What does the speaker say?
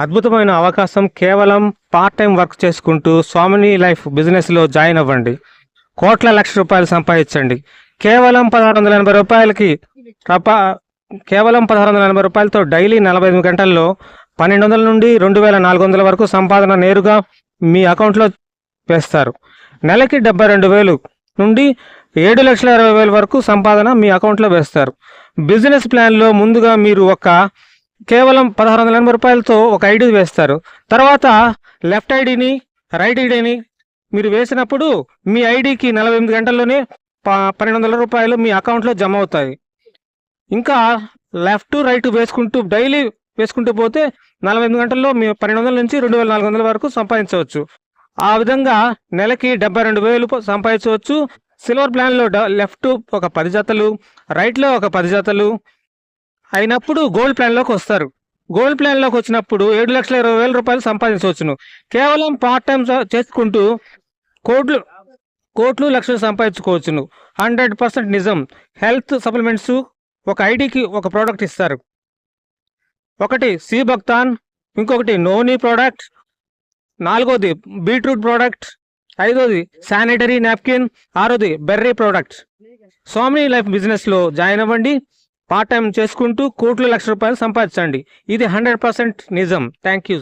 అద్భుతమైన అవకాశం. కేవలం పార్ట్ టైం వర్క్ చేసుకుంటూ స్వామిని లైఫ్ బిజినెస్లో జాయిన్ అవ్వండి. కోట్ల లక్ష రూపాయలు సంపాదించండి. కేవలం 1680 రూపాయలకి కేవలం 1680 రూపాయలతో డైలీ 45 గంటల్లో 1200 నుండి 2400 వరకు సంపాదన నేరుగా మీ అకౌంట్లో వేస్తారు. నెలకి 72,000 నుండి 7,20,000 వరకు సంపాదన మీ అకౌంట్లో వేస్తారు. బిజినెస్ ప్లాన్లో ముందుగా మీరు కేవలం 1680 రూపాయలతో ఒక ఐడి వేస్తారు. తర్వాత లెఫ్ట్ ఐడిని రైట్ ఐడిని మీరు వేసినప్పుడు మీ ఐడికి 48 గంటల్లోనే 1200 రూపాయలు మీ అకౌంట్లో జమ అవుతాయి. ఇంకా లెఫ్ట్ రైట్ డైలీ వేసుకుంటూ పోతే 48 గంటల్లో మీ 1200 నుంచి 2400 వరకు సంపాదించవచ్చు. ఆ విధంగా నెలకి 72,000 సంపాదించవచ్చు. సిల్వర్ ప్లాన్లో లెఫ్ట్ ఒక 10 జతలు, రైట్లో ఒక 10 జతలు అయినప్పుడు గోల్డ్ ప్లాన్లోకి వస్తారు. గోల్డ్ ప్లాన్లోకి వచ్చినప్పుడు 7,20,000 రూపాయలు సంపాదించవచ్చును. కేవలం పార్ట్ టైం చేసుకుంటూ కోట్లు లక్షలు సంపాదించుకోవచ్చును. 100% నిజం. హెల్త్ సప్లిమెంట్స్ ఒక ఐడికి ఒక ప్రోడక్ట్ ఇస్తారు. ఒకటి సి భక్తాన్, ఇంకొకటి నోని ప్రోడక్ట్, 4వది బీట్రూట్ ప్రోడక్ట్, 5వది శానిటరీ నాప్కిన్, 6వది బెర్రీ ప్రోడక్ట్. స్వామిని లైఫ్ బిజినెస్లో జాయిన్ అవ్వండి. పార్ట్ టైం చేసుకుంటూ కోట్లు లక్ష రూపాయలు సంపాదించండి. ఇది 100% నిజం. Thank you.